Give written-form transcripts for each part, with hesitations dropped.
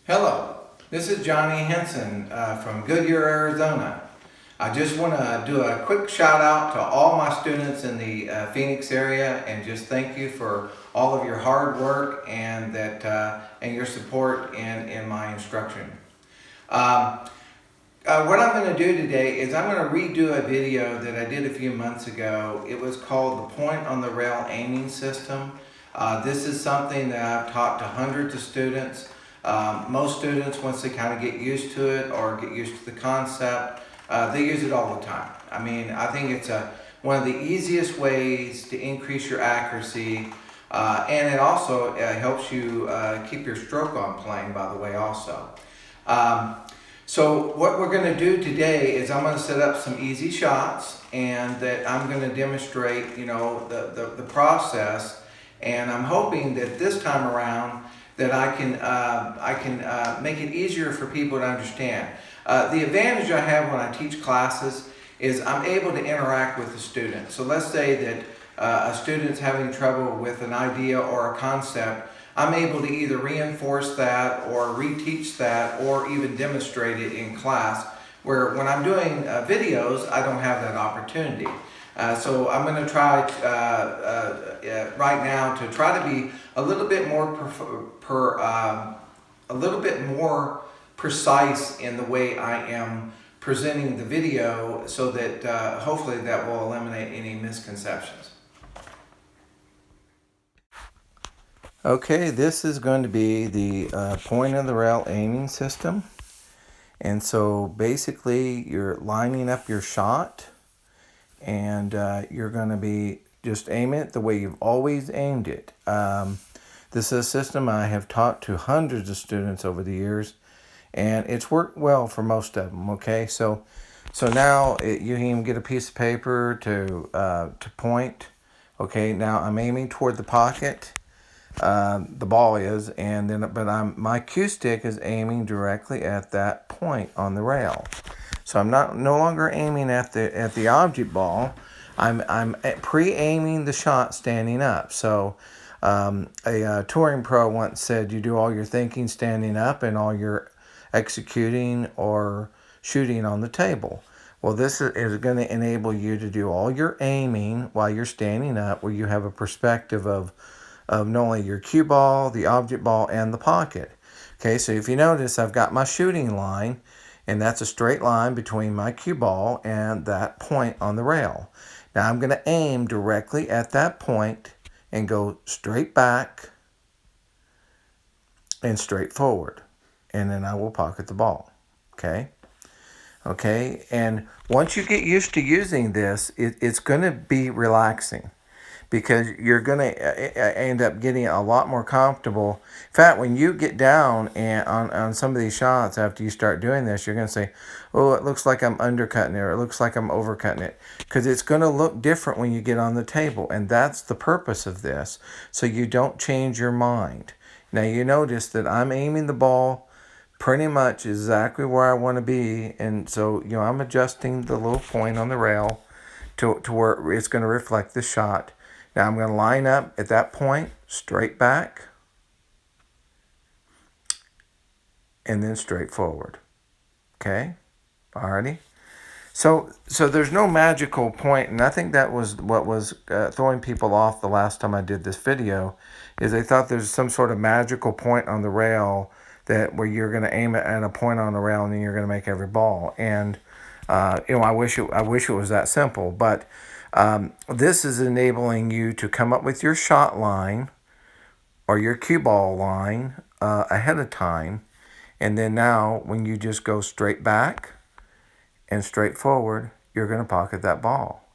Hello, this is Johnny Henson from Goodyear, Arizona. I just want to do a quick shout out to all my students in the Phoenix area and just thank you for all of your hard work and and your support in my instruction. Um, what I'm going to do today is I'm going to redo a video that I did a few months ago. It was called the Point on the Rail Aiming System. This is something that I've taught to hundreds of students. Most students, once they kind of get used to it or get used to the concept, they use it all the time. I mean, I think it's one of the easiest ways to increase your accuracy, and it also helps you keep your stroke on plane, by the way, also. Um, so what we're going to do today is I'm going to set up some easy shots, and that I'm going to demonstrate, the process. And I'm hoping that this time around that I can make it easier for people to understand. The advantage I have when I teach classes is I'm able to interact with the student. So let's say that a student's having trouble with an idea or a concept. I'm able to either reinforce that or reteach that or even demonstrate it in class, where when I'm doing videos, I don't have that opportunity. So I'm going to try right now to try to be a little bit more a little bit more precise in the way I am presenting the video, so that hopefully that will eliminate any misconceptions. Okay, this is going to be the point of the rail aiming system. And so basically you're lining up your shot, and you're going to be just aim it the way you've always aimed it. This is a system I have taught to hundreds of students over the years, and it's worked well for most of them. Okay, so now you can even get a piece of paper to point. Okay, now I'm aiming toward the pocket. The ball is, and then my cue stick is aiming directly at that point on the rail. So I'm no longer aiming at the object ball. I'm pre-aiming the shot standing up. So a touring pro once said, you do all your thinking standing up and all your executing or shooting on the table. Well, this is going to enable you to do all your aiming while you're standing up, where you have a perspective of not only your cue ball, the object ball, and the pocket. Okay, so if you notice, I've got my shooting line, and that's a straight line between my cue ball and that point on the rail. Now I'm going to aim directly at that point and go straight back and straight forward, and then I will pocket the ball. Okay, and once you get used to using this, it's going to be relaxing, because you're going to end up getting a lot more comfortable. In fact, when you get down and on some of these shots, after you start doing this, you're going to say, oh, it looks like I'm undercutting it, or it looks like I'm overcutting it, because it's going to look different when you get on the table, and that's the purpose of this, so you don't change your mind. Now you notice that I'm aiming the ball pretty much exactly where I want to be, and so I'm adjusting the little point on the rail to where it's going to reflect the shot. Now I'm going to line up at that point, straight back, and then straight forward. Okay? Alrighty? So there's no magical point, and I think that was what was throwing people off the last time I did this video, is they thought there's some sort of magical point on the rail where you're going to aim it at a point on the rail and then you're going to make every ball. And I wish it was that simple, but this is enabling you to come up with your shot line or your cue ball line ahead of time, and then now when you just go straight back and straight forward, you're going to pocket that ball,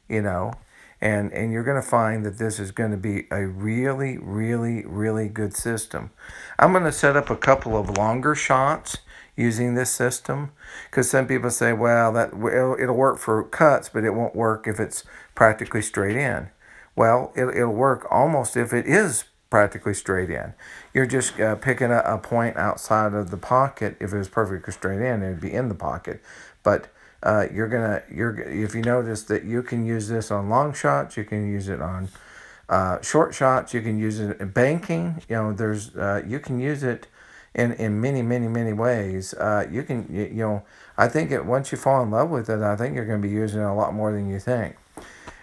and you're going to find that this is going to be a really, really, really good system. I'm going to set up a couple of longer shots using this system, because some people say, well, it'll work for cuts, but it won't work if it's practically straight in. Well, it'll work almost if it is practically straight in. You're just picking a point outside of the pocket. If it was perfectly straight in, it would be in the pocket. But if you notice that you can use this on long shots, you can use it on short shots, you can use it in banking. You can use it in many, many, many ways. I think once you fall in love with it, I think you're going to be using it a lot more than you think.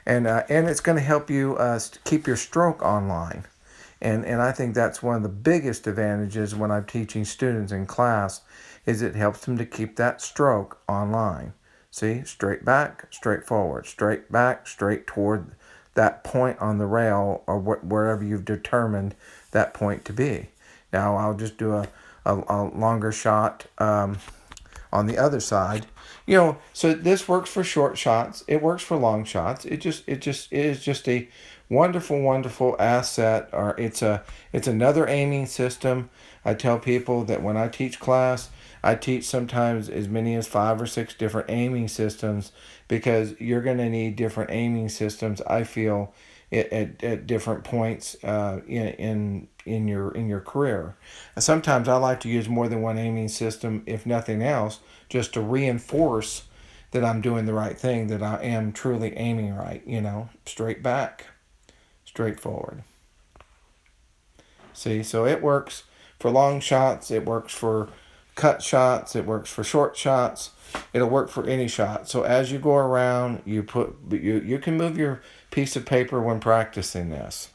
And it's going to help you keep your stroke online. And I think that's one of the biggest advantages when I'm teaching students in class is it helps them to keep that stroke online. See, straight back, straight forward, straight back, straight toward that point on the rail or wherever you've determined that point to be. Now I'll just do a longer shot on the other side. So this works for short shots. It works for long shots. It is just a wonderful, wonderful asset. Or it's another aiming system. I tell people that when I teach class, I teach sometimes as many as 5 or 6 different aiming systems because you're going to need different aiming systems. I feel at different points in your career. And sometimes I like to use more than one aiming system, if nothing else, just to reinforce that I'm doing the right thing, that I am truly aiming right. Straight back, straight forward. See, so it works for long shots. It works for cut shots. It works for short shots. It'll work for any shot. So as you go around, you can move your piece of paper when practicing this.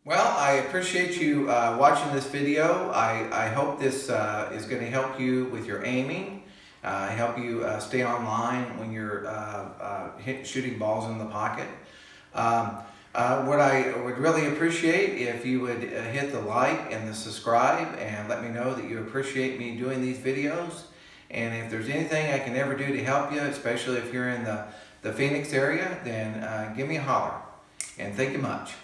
Well, I appreciate you watching this video. I hope this is going to help you with your aiming, help you stay online when you're shooting balls in the pocket. What I would really appreciate if you would hit the like and the subscribe and let me know that you appreciate me doing these videos. And if there's anything I can ever do to help you, especially if you're in the Phoenix area, then give me a holler. And thank you much.